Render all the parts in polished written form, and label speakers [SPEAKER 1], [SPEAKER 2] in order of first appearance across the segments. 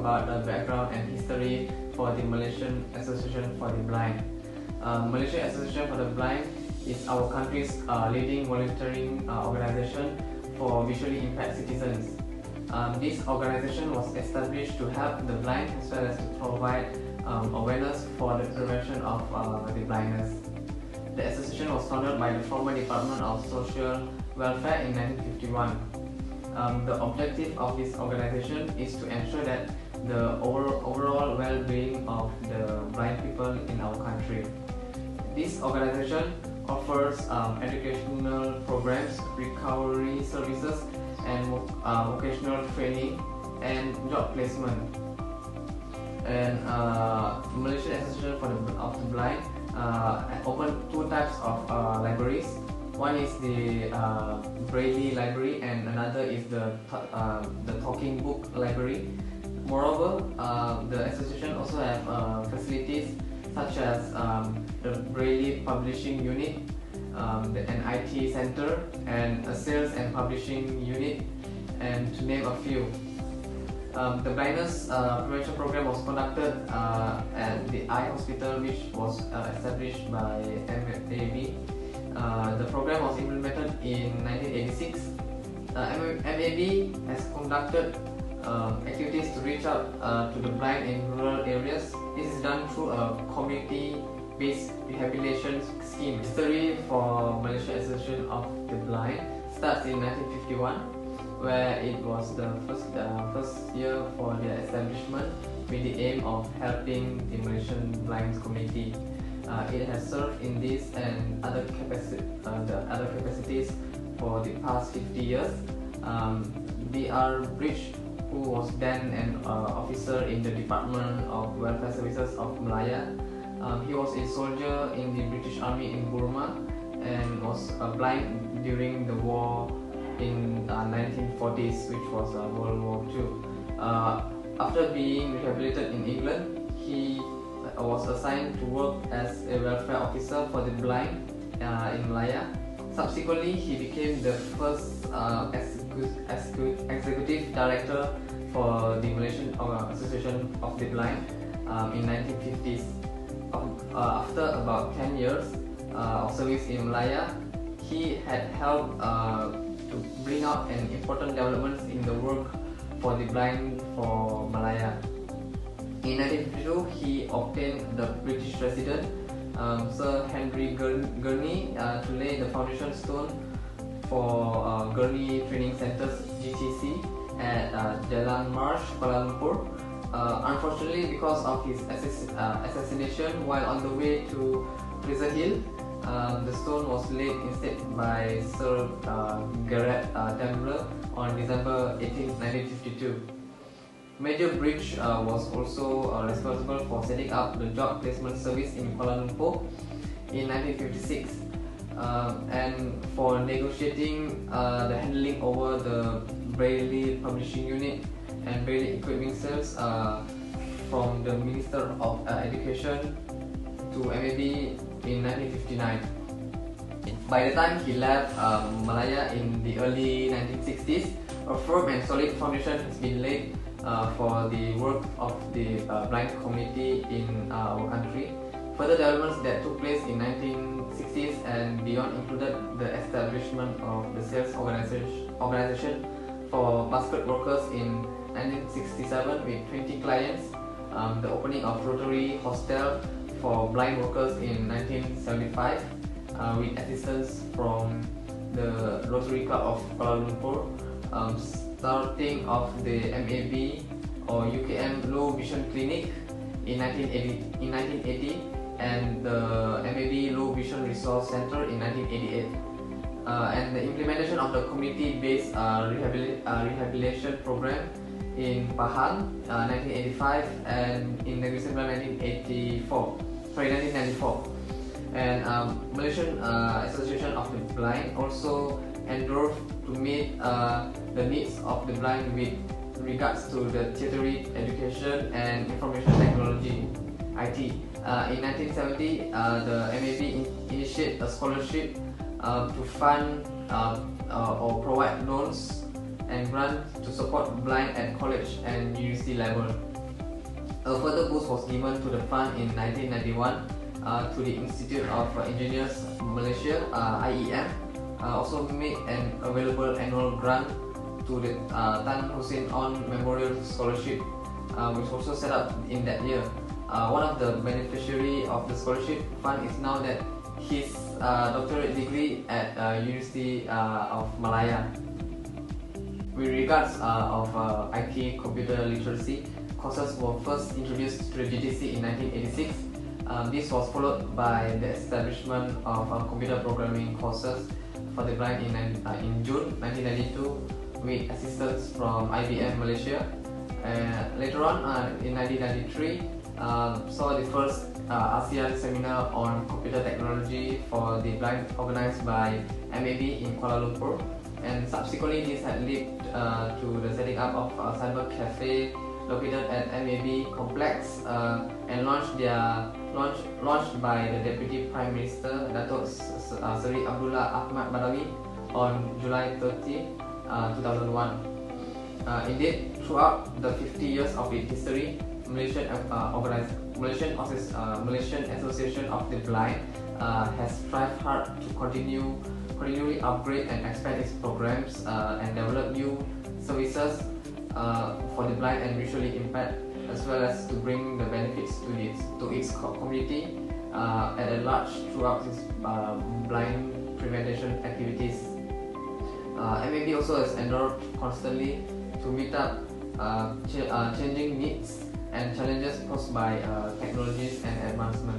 [SPEAKER 1] about the background and history for the Malaysian Association for the Blind. Malaysian Association for the Blind is our country's leading volunteering organization for visually impaired citizens. This organization was established to help the blind as well as to provide awareness for the prevention of the blindness. The association was founded by the former Department of Social Welfare in 1951. The objective of this organization is to ensure that the overall well-being of the blind people in our country. This organization offers educational programs, recovery services, and vocational training and job placement. And Malaysian Association for the Blind opened two types of libraries. One is the Braille library, and another is the talking book library. Moreover, the association also have facilities such as the Braille publishing unit, an IT center, and a sales and publishing unit, and to name a few. The blindness prevention program was conducted at the Eye Hospital, which was established by MAB. The program was implemented in 1986. MAB has conducted activities to reach out to the blind in rural areas. This is done through a community-based rehabilitation scheme. History for Malaysia Association of the Blind starts in 1951, where it was the first year for their establishment with the aim of helping the Malaysian blind community. It has served in this and other capacities for the past 50 years. Dr. Bridge, who was then an officer in the Department of Welfare Services of Malaya, he was a soldier in the British Army in Burma and was blind during the war in 1940s, which was World War II. After being rehabilitated in England, he was assigned to work as a welfare officer for the blind in Malaya. Subsequently, he became the first executive director for the Malaysian Association of the Blind in 1950s. After about 10 years of service in Malaya, he had helped to bring out an important developments in the work for the blind for Malaya. In 1952, he obtained the British resident Sir Henry Gurney to lay the foundation stone for Gurney Training Centres (GTC) at Jalan Marsh, Kuala Lumpur. Unfortunately, because of his assassination while on the way to Prison Hill, the stone was laid instead by Sir Garrett Templer on December 18, 1952. Major Bridge was also responsible for setting up the job placement service in Kuala Lumpur in 1956 and for negotiating the handling over the Braille publishing unit and Braille equipment sales from the Minister of Education to MAB in 1959. By the time he left Malaya in the early 1960s, a firm and solid foundation has been laid for the work of the blind community in our country. Further developments that took place in 1960s and beyond included the establishment of the sales organization for basket workers in 1967 with 20 clients, the opening of Rotary Hostel for blind workers in 1975 with assistance from the Rotary Club of Kuala Lumpur, starting of the MAB or UKM Low Vision Clinic in 1980 and the MAB Low Vision Resource Center in 1988, and the implementation of the community-based rehabilitation program in Pahang 1985 and in Negeri Sembilan 1994. And Malaysian Association of the Blind also endeavored to meet the needs of the blind with regards to the tertiary education and information technology (IT). In 1970, the MAB initiated a scholarship to fund or provide loans and grants to support blind at college and university level. A further boost was given to the fund in 1991 to the Institute of Engineers Malaysia (IEM). Also made an available annual grant to the Tan Hussein On Memorial Scholarship, which also set up in that year. One of the beneficiaries of the scholarship fund is now that his doctorate degree at University of Malaya. With regards of IT computer literacy, courses were first introduced to the GTC in 1986. This was followed by the establishment of computer programming courses for the blind in June 1992 with assistance from IBM Malaysia. Later on, in 1993, saw the first ASEAN seminar on computer technology for the blind organized by MAB in Kuala Lumpur, and subsequently this had led to the setting up of a cyber cafe located at MAB complex and launched by the Deputy Prime Minister Datuk Seri Abdullah Ahmad Badawi on July 30, 2001. Indeed, throughout the 50 years of its history, Malaysian Association of the Blind has strived hard to continually upgrade and expand its programs and develop new services for the blind and visually impaired, as well as to bring the benefits to its community at a large throughout its blind prevention activities. MAB also has endeavored constantly to meet up changing needs and challenges posed by technologies and advancement.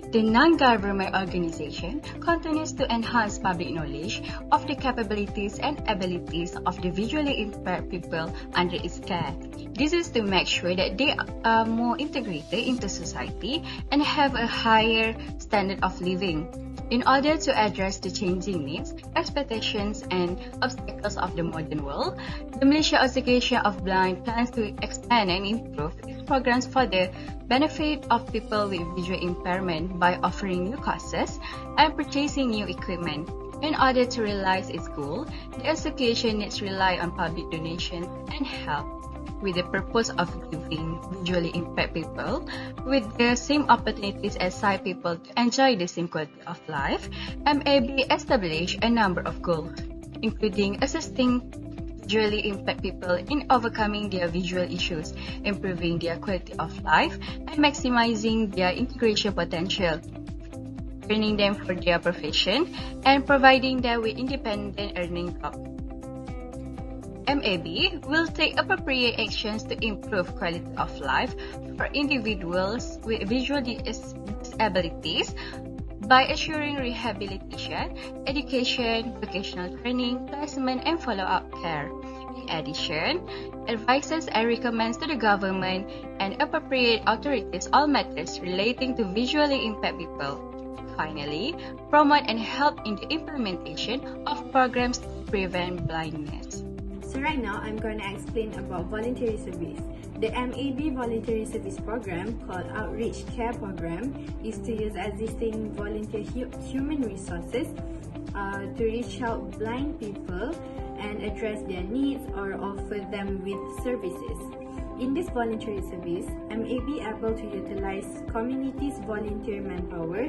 [SPEAKER 2] The non-government organization continues to enhance public knowledge of the capabilities and abilities of the visually impaired people under its care. This is to make sure that they are more integrated into society and have a higher standard of living. In order to address the changing needs, expectations, and obstacles of the modern world, the Malaysia Association of Blind plans to expand and improve its programs for the benefit of people with visual impairment by offering new courses and purchasing new equipment. In order to realize its goal, the association needs to rely on public donations and help, with the purpose of giving visually impaired people with the same opportunities as sight people to enjoy the same quality of life. MAB established a number of goals, including assisting visually impaired people in overcoming their visual issues, improving their quality of life, and maximizing their integration potential, training them for their profession, and providing them with independent earning jobs. MAB will take appropriate actions to improve quality of life for individuals with visual disabilities by assuring rehabilitation, education, vocational training, placement, and follow-up care. In addition, advises and recommends to the government and appropriate authorities all matters relating to visually impaired people. Finally, promote and help in the implementation of programs to prevent blindness.
[SPEAKER 3] So right now, I'm going to explain about voluntary service. The MAB voluntary service program, called Outreach Care Program, is to use existing volunteer human resources to reach out blind people and address their needs or offer them with services. In this voluntary service, MAB able to utilize community's volunteer manpower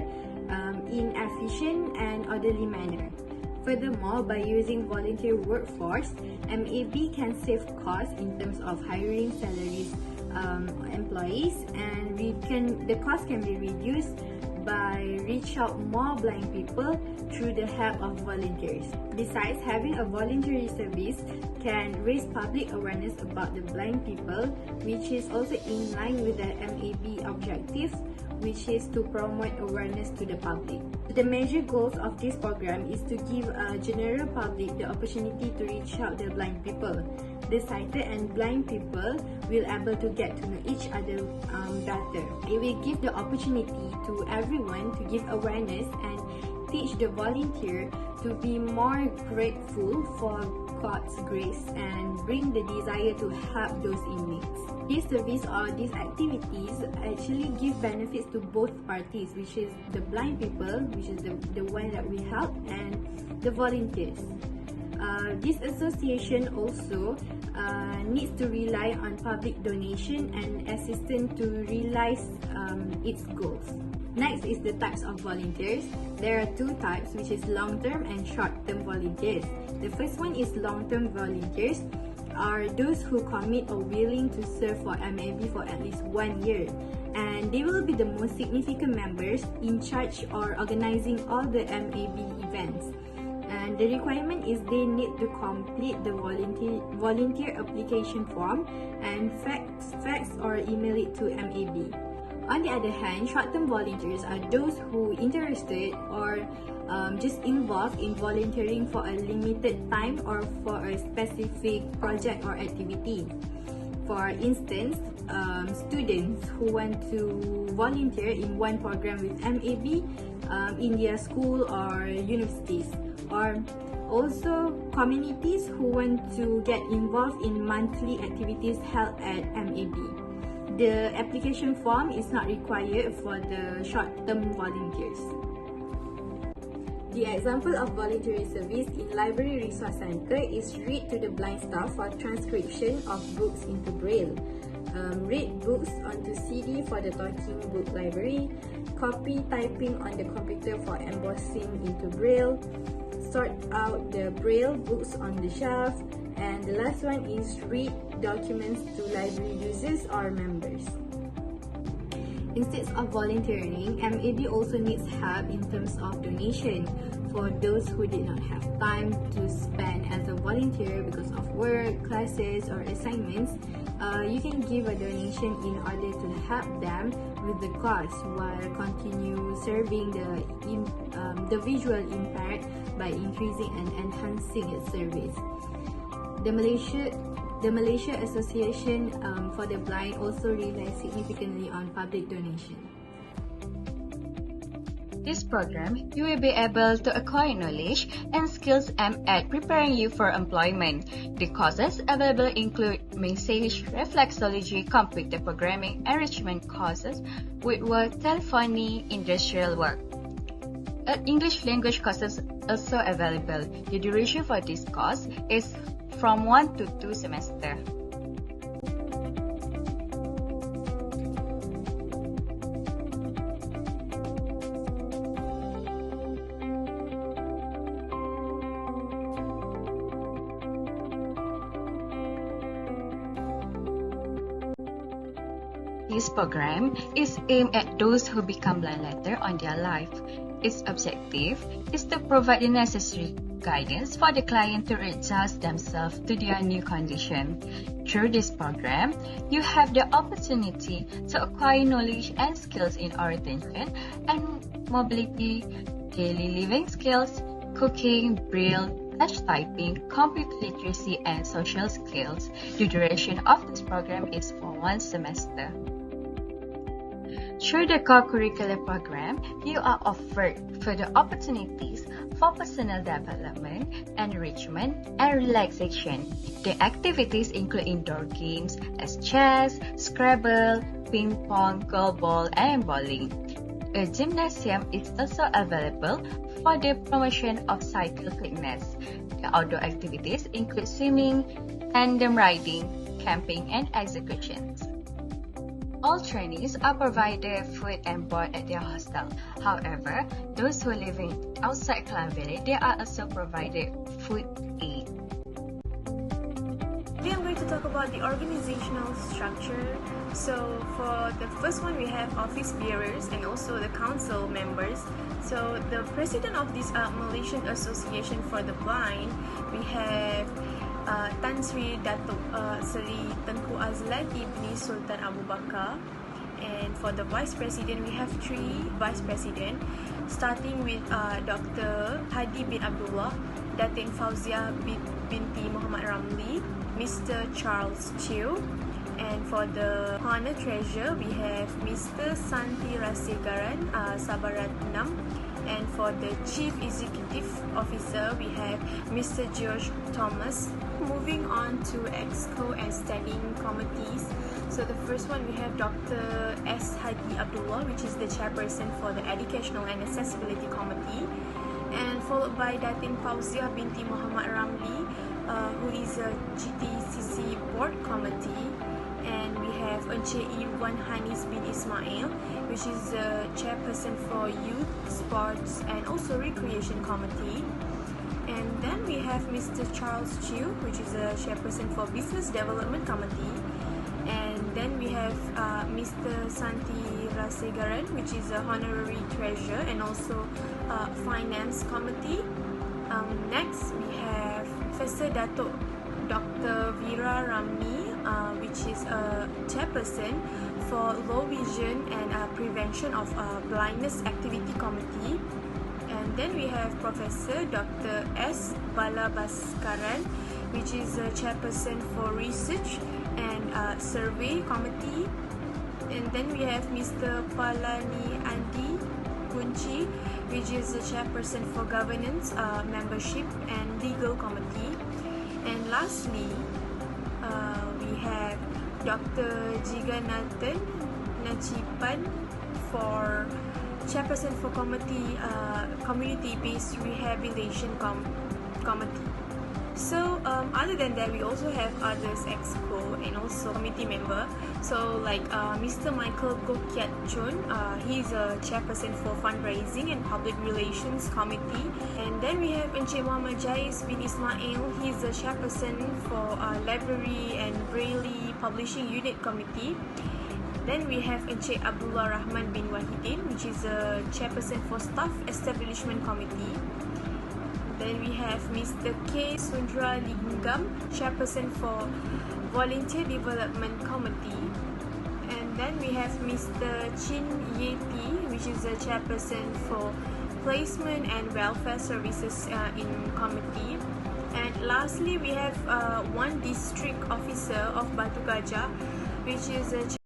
[SPEAKER 3] in efficient and orderly manner. Furthermore, by using volunteer workforce, MAB can save costs in terms of hiring salaries employees, and the cost can be reduced by reach out more blind people through the help of volunteers. Besides, having a voluntary service can raise public awareness about the blind people, which is also in line with the MAB objectives, which is to promote awareness to the public. The major goals of this program is to give a general public the opportunity to reach out the blind people. The sighted and blind people will able to get to know each other better. It will give the opportunity to everyone to give awareness and teach the volunteer to be more grateful for God's grace and bring the desire to help those in need. This service or these activities actually give benefits to both parties, which is the blind people, which is the one that we help, and the volunteers. This association also needs to rely on public donation and assistance to realize its goals. Next is the types of volunteers. There are two types, which is long-term and short-term volunteers. The first one is long-term volunteers, are those who commit or willing to serve for MAB for at least 1 year, and they will be the most significant members in charge or organizing all the MAB events. And the requirement is they need to complete the volunteer application form and fax or email it to MAB. On the other hand, short-term volunteers are those who interested or just involved in volunteering for a limited time or for a specific project or activity. For instance, students who want to volunteer in one program with MAB in their school or universities, or also communities who want to get involved in monthly activities held at MAB. The application form is not required for the short-term volunteers. The example of voluntary service in Library Resource Center is read to the blind staff for transcription of books into Braille, read books onto CD for the talking book library, copy typing on the computer for embossing into Braille, sort out the Braille books on the shelf, and the last one is read documents to library users or members. Instead of volunteering, MAB also needs help in terms of donation. For those who did not have time to spend as a volunteer because of work, classes, or assignments, you can give a donation in order to help them with the cause while continue serving the visual impaired by increasing and enhancing its service. The Malaysia Association for the Blind also relies significantly on public donation.
[SPEAKER 2] This program, you will be able to acquire knowledge and skills aimed at preparing you for employment. The courses available include message, reflexology, computer programming, enrichment courses, woodwork, telephony, industrial work. English language courses also available. The duration for this course is from 1 to 2 semesters. This program is aimed at those who become blind later on their life. Its objective is to provide the necessary guidance for the client to adjust themselves to their new condition. Through this program, you have the opportunity to acquire knowledge and skills in orientation and mobility, daily living skills, cooking, Braille, touch typing, computer literacy, and social skills. The duration of this program is for 1 semester. Through the co-curricular program, you are offered further opportunities for personal development, enrichment, and relaxation. The activities include indoor games as chess, Scrabble, ping pong, goalball, and bowling. A gymnasium is also available for the promotion of cycle fitness. The outdoor activities include swimming, tandem riding, camping, and executions. All trainees are provided food and board at their hostel. However, those who are living outside Klang Valley, they are also provided food aid.
[SPEAKER 4] Today I'm going to talk about the organizational structure. So for the first one, we have office bearers and also the council members. So the president of this Malaysian Association for the Blind, we have Tan Sri Datuk Seri Tengku Azlan Ibni Sultan Abu Bakar. And for the vice president, we have 3 vice president, starting with Dr. Hadi bin Abdullah, Datin Fauzia binti Muhammad Ramli, Mr. Charles Chew. And for the honor treasurer, we have Mr. Santi Rasegaran Sabaratnam. And for the Chief Executive Officer, we have Mr. George Thomas. Moving on to EXCO and standing committees. So the first one, we have Dr. S. Hadi Abdullah, which is the chairperson for the Educational and Accessibility Committee. and followed by Datin Fauziah binti Muhammad Ramli, who is a GTCC board committee. And we have Encik Irwan Hanis bin Ismail, which is the chairperson for Youth, Sports and also Recreation Committee. And then we have Mr. Charles Chew, which is a chairperson for Business Development Committee. And then we have Mr. Santi Rasegaran, which is a honorary treasurer and also Finance Committee. Next, we have Professor Datuk Dr. Vira Ramni, which is a chairperson for Low Vision and Prevention of Blindness Activity Committee. And then we have Professor Dr. S. Balabaskaran, which is a chairperson for Research and Survey Committee. And then we have Mr. Palani Andi Kunci, which is the chairperson for Governance, Membership and Legal Committee. And lastly, we have Dr. Jigannathan Nachipan for chairperson for community-based rehabilitation committee. So other than that, we also have others exco and also committee member. So like Mr. Michael Gokiat Chun, he's a chairperson for fundraising and public relations committee. And then we have Encik Muhammad Jais bin Ismail, he's a chairperson for library and Braille publishing unit committee. Then we have Encik Abdullah Rahman bin Wahidin, which is a chairperson for staff establishment committee. Then we have Mr. K. Sundra Lingam, chairperson for Volunteer Development Committee. And then we have Mr. Chin Yeti, which is a chairperson for Placement and Welfare Services in committee. And lastly, we have one district officer of Batu Gajah, which is a